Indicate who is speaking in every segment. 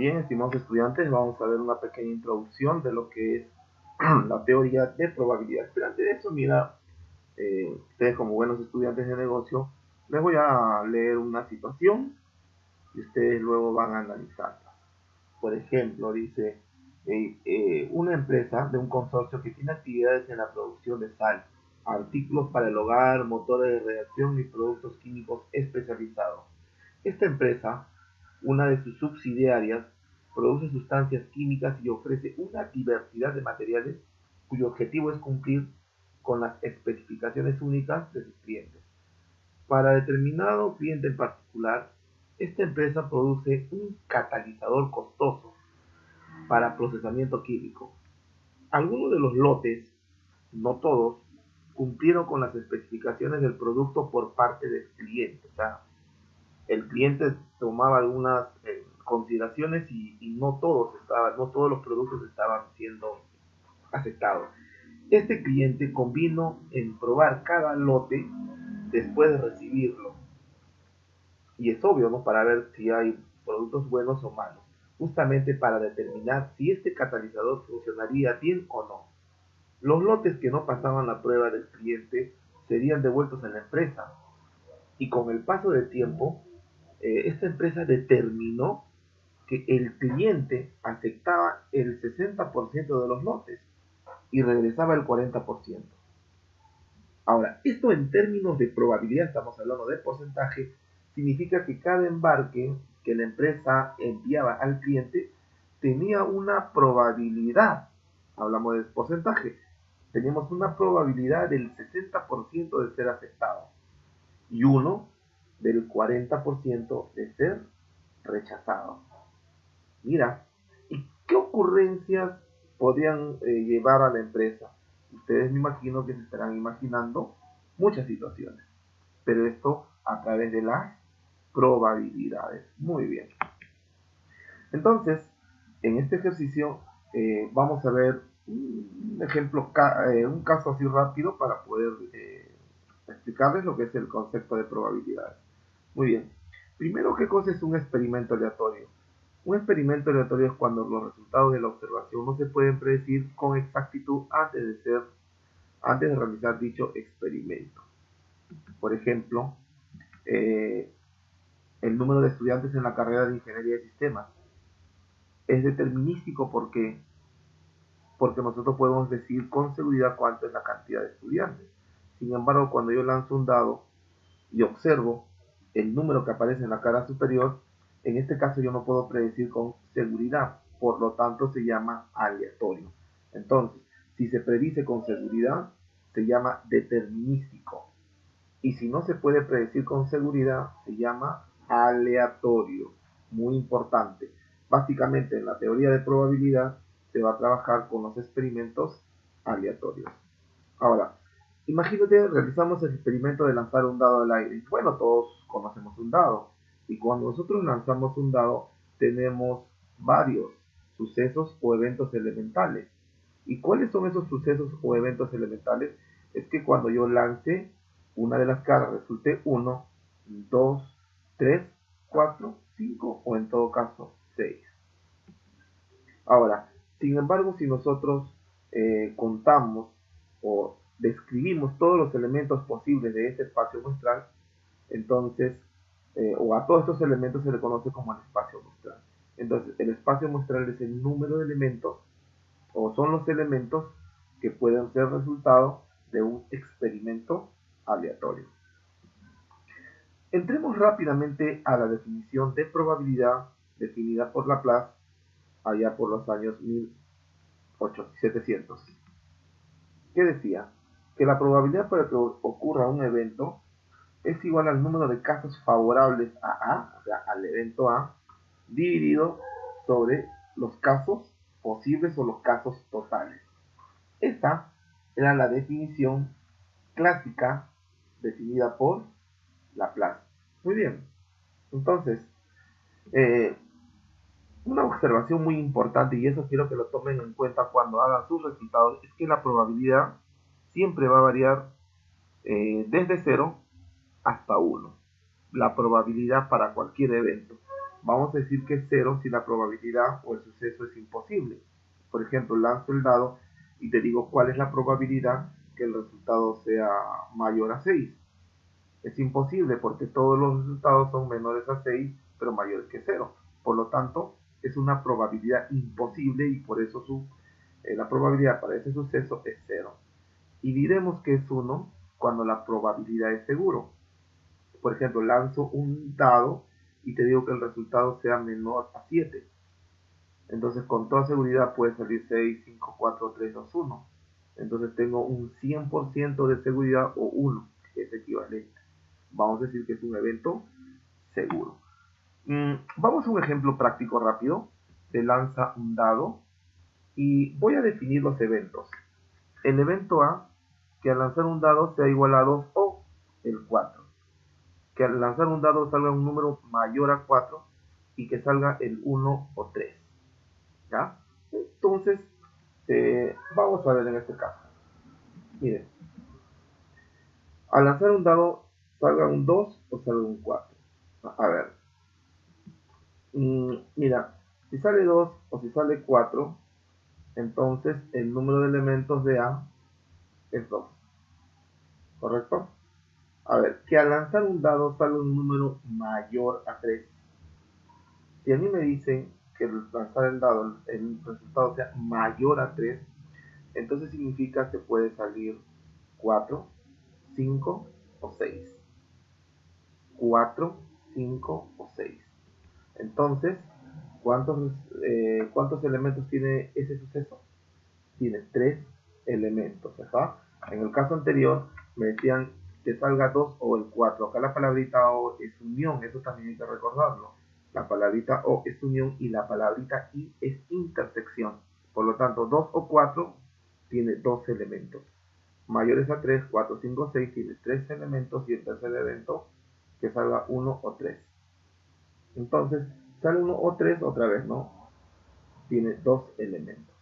Speaker 1: Bien, estimados estudiantes, vamos a ver una pequeña introducción de lo que es la teoría de probabilidad. Pero antes de eso, mira, ustedes como buenos estudiantes de negocio, les voy a leer una situación y ustedes luego van a analizarla. Por ejemplo, dice, una empresa de un consorcio que tiene actividades en la producción de sal, artículos para el hogar, motores de reacción y productos químicos especializados. Esta empresa, una de sus subsidiarias, produce sustancias químicas y ofrece una diversidad de materiales cuyo objetivo es cumplir con las especificaciones únicas de sus clientes. Para determinado cliente en particular, esta empresa produce un catalizador costoso para procesamiento químico. Algunos de los lotes, no todos, cumplieron con las especificaciones del producto por parte del cliente. O sea, el cliente tomaba algunas consideraciones y no todos los productos estaban siendo aceptados. Este cliente convino en probar cada lote después de recibirlo. Y es obvio, ¿no? Para ver si hay productos buenos o malos. Justamente para determinar si este catalizador funcionaría bien o no. Los lotes que no pasaban la prueba del cliente serían devueltos a la empresa. Y con el paso del tiempo, esta empresa determinó que el cliente aceptaba el 60% de los lotes y regresaba el 40%. Ahora, esto en términos de probabilidad, estamos hablando de porcentaje, significa que cada embarque que la empresa enviaba al cliente tenía una probabilidad, hablamos de porcentaje, teníamos una probabilidad del 60% de ser aceptado y uno del 40% de ser rechazado. Mira, ¿y qué ocurrencias podrían llevar a la empresa? Ustedes me imagino que se estarán imaginando muchas situaciones, pero esto a través de las probabilidades. Muy bien. Entonces, en este ejercicio vamos a ver un ejemplo, un caso así rápido para poder explicarles lo que es el concepto de probabilidades. Muy bien. Primero, ¿qué cosa es un experimento aleatorio? Un experimento aleatorio es cuando los resultados de la observación no se pueden predecir con exactitud antes de realizar dicho experimento. Por ejemplo, el número de estudiantes en la carrera de Ingeniería de Sistemas es determinístico porque nosotros podemos decir con seguridad cuánto es la cantidad de estudiantes. Sin embargo, cuando yo lanzo un dado y observo el número que aparece en la cara superior, en este caso yo no puedo predecir con seguridad, por lo tanto se llama aleatorio. Entonces, si se predice con seguridad, se llama determinístico. Y si no se puede predecir con seguridad, se llama aleatorio. Muy importante. Básicamente, en la teoría de probabilidad se va a trabajar con los experimentos aleatorios. Ahora, imagínate, realizamos el experimento de lanzar un dado al aire. Bueno, todos conocemos un dado. Y cuando nosotros lanzamos un dado, tenemos varios sucesos o eventos elementales. ¿Y cuáles son esos sucesos o eventos elementales? Es que cuando yo lance una de las caras resulte 1, 2, 3, 4, 5 o en todo caso 6. Ahora, sin embargo, si nosotros contamos o describimos todos los elementos posibles de este espacio muestral, entonces, o a todos estos elementos se le conoce como el espacio muestral. Entonces, el espacio muestral es el número de elementos, o son los elementos que pueden ser resultado de un experimento aleatorio. Entremos rápidamente a la definición de probabilidad definida por Laplace allá por los años 1700. ¿Qué decía? Que la probabilidad para que ocurra un evento es igual al número de casos favorables a A, o sea, al evento A, dividido sobre los casos posibles o los casos totales. Esta era la definición clásica definida por Laplace. Muy bien. Entonces, una observación muy importante, y eso quiero que lo tomen en cuenta cuando hagan sus resultados, es que la probabilidad siempre va a variar desde 0 hasta 1. La probabilidad para cualquier evento. Vamos a decir que es 0 si la probabilidad o el suceso es imposible. Por ejemplo, lanzo el dado y te digo cuál es la probabilidad que el resultado sea mayor a 6. Es imposible porque todos los resultados son menores a 6, pero mayores que 0. Por lo tanto, es una probabilidad imposible y por eso la probabilidad para ese suceso es 0. Y diremos que es 1 cuando la probabilidad es seguro. Por ejemplo, lanzo un dado y te digo que el resultado sea menor a 7. Entonces, con toda seguridad puede salir 6, 5, 4, 3, 2, 1. Entonces, tengo un 100% de seguridad o 1, que es equivalente. Vamos a decir que es un evento seguro. Vamos a un ejemplo práctico rápido. Se lanza un dado y voy a definir los eventos. El evento A, que al lanzar un dado sea igual a 2 o el 4. Que al lanzar un dado salga un número mayor a 4 y que salga el 1 o 3. ¿Ya? Entonces, vamos a ver en este caso. Miren, al lanzar un dado salga un 2 o salga un 4. A ver, mira, si sale 2 o si sale 4, entonces el número de elementos de A es 2. ¿Correcto? A ver, que al lanzar un dado salga un número mayor a 3. Si a mí me dicen que al lanzar el dado el resultado sea mayor a 3, entonces significa que puede salir 4, 5 o 6. 4, 5 o 6. Entonces, ¿cuántos elementos tiene ese suceso? Tiene 3 elementos, ¿verdad? En el caso anterior me decían que salga 2 o el 4. Acá la palabrita O es unión, eso también hay que recordarlo. La palabrita O es unión y la palabrita I es intersección. Por lo tanto, 2 o 4 tiene 2 elementos. Mayores a 3, 4, 5, 6 tiene 3 elementos y el tercer evento que salga 1 o 3. Entonces, sale 1 o 3 otra vez, ¿no? Tiene 2 elementos.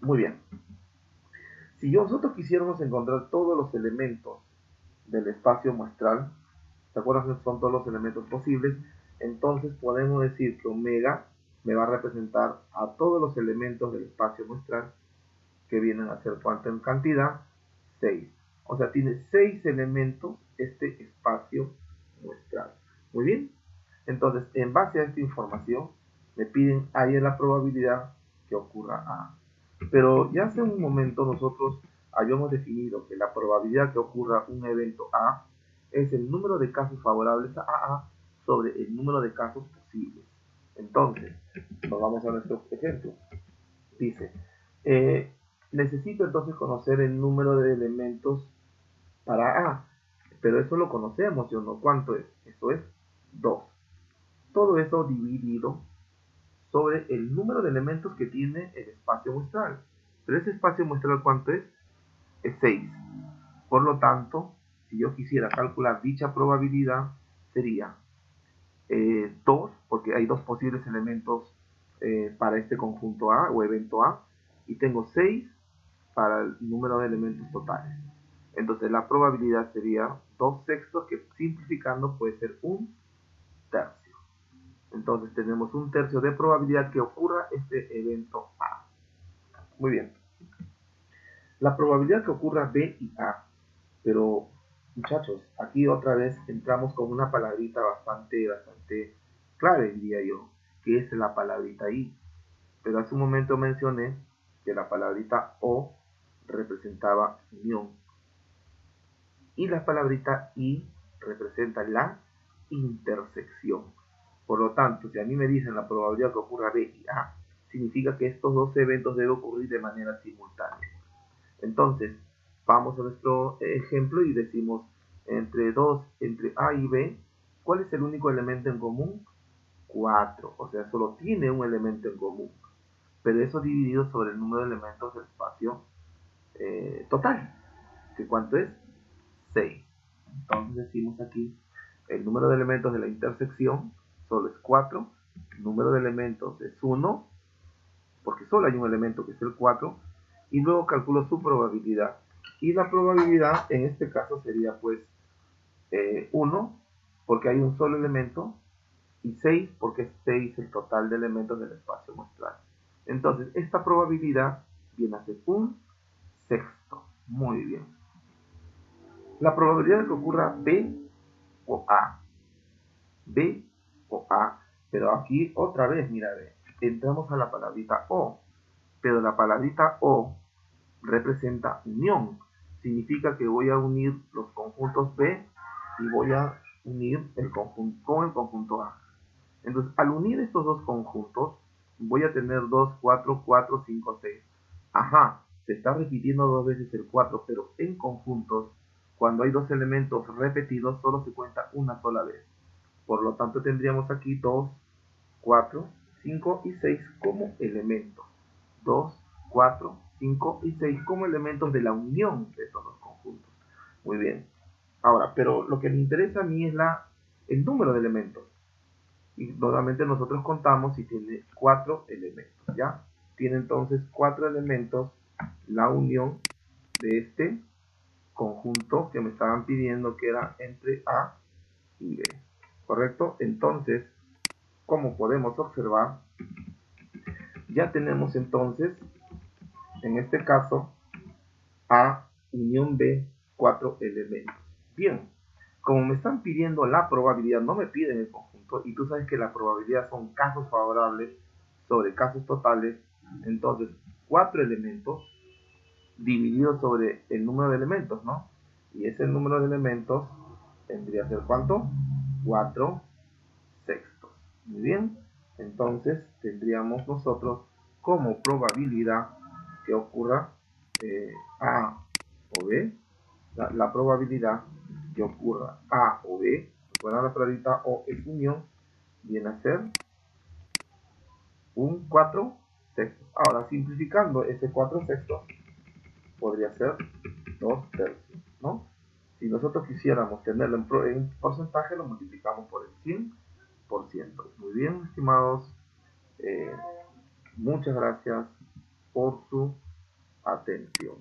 Speaker 1: Muy bien. Si nosotros quisiéramos encontrar todos los elementos del espacio muestral, ¿se acuerdan que son todos los elementos posibles? Entonces podemos decir que omega me va a representar a todos los elementos del espacio muestral, que vienen a ser cuánto en cantidad, 6. O sea, tiene 6 elementos este espacio muestral. Muy bien. Entonces, en base a esta información, me piden ahí la probabilidad que ocurra A. Pero ya hace un momento nosotros habíamos definido que la probabilidad que ocurra un evento A es el número de casos favorables a AA sobre el número de casos posibles. Entonces, nos vamos a nuestro ejemplo. Dice, necesito entonces conocer el número de elementos para A, pero eso lo conocemos, ¿sí o no? ¿Cuánto es? Eso es 2. Todo eso dividido sobre el número de elementos que tiene el espacio muestral. Pero ese espacio muestral, ¿cuánto es? Es 6. Por lo tanto, si yo quisiera calcular dicha probabilidad, sería 2, porque hay 2 posibles elementos para este conjunto A o evento A, y tengo 6 para el número de elementos totales. Entonces la probabilidad sería 2 sextos, que simplificando puede ser un tercio. Entonces tenemos un tercio de probabilidad que ocurra este evento A. Muy bien. La probabilidad que ocurra B y A. Pero, muchachos, aquí otra vez entramos con una palabrita bastante clave, diría yo, que es la palabrita I. Pero hace un momento mencioné que la palabrita O representaba unión. Y la palabrita I representa la intersección. Por lo tanto, si a mí me dicen la probabilidad que ocurra B y A, significa que estos dos eventos deben ocurrir de manera simultánea. Entonces, vamos a nuestro ejemplo y decimos entre A y B, ¿cuál es el único elemento en común? 4, o sea, solo tiene un elemento en común, pero eso dividido sobre el número de elementos del espacio total, que ¿cuánto es? 6. Entonces decimos aquí, el número de elementos de la intersección solo es 4, el número de elementos es 1, porque solo hay un elemento que es el 4, y luego calculo su probabilidad. Y la probabilidad en este caso sería pues 1, porque hay un solo elemento, y 6 porque es 6 el total de elementos del espacio muestral. Entonces, esta probabilidad viene a ser un sexto. Muy bien. La probabilidad de que ocurra B o A. B o A. Pero aquí otra vez, mira, entramos a la palabrita O. Pero la palabrita O representa unión. Significa que voy a unir los conjuntos B y voy a unir el conjunto con el conjunto A. Entonces, al unir estos dos conjuntos, voy a tener 2, 4, 4, 5, 6. Ajá, se está repitiendo dos veces el 4, pero en conjuntos, cuando hay dos elementos repetidos, solo se cuenta una sola vez. Por lo tanto, tendríamos aquí 2, 4, 5 y 6 como elementos. 2, 4, 5 y 6 como elementos de la unión de estos dos conjuntos. Muy bien. Ahora, pero lo que me interesa a mí es el número de elementos. Y nuevamente nosotros contamos y tiene 4 elementos, ¿ya? Tiene entonces 4 elementos la unión de este conjunto que me estaban pidiendo que era entre A y B, ¿correcto? Entonces, como podemos observar, ya tenemos entonces, en este caso, A unión B, 4 elementos. Bien, como me están pidiendo la probabilidad, no me piden el conjunto, y tú sabes que la probabilidad son casos favorables sobre casos totales, entonces 4 elementos dividido sobre el número de elementos, ¿no? Y ese número de elementos tendría que ser ¿cuánto? 4 sextos. Muy bien, entonces tendríamos nosotros como probabilidad que ocurra A o B, la probabilidad que ocurra A o B, recuerda la palabrita O es unión, viene a ser un 4 sextos. Ahora, simplificando ese 4 sextos, podría ser 2 tercios, ¿no? Si nosotros quisiéramos tenerlo en porcentaje, lo multiplicamos por el 100%. Muy bien, estimados, muchas gracias por su atención.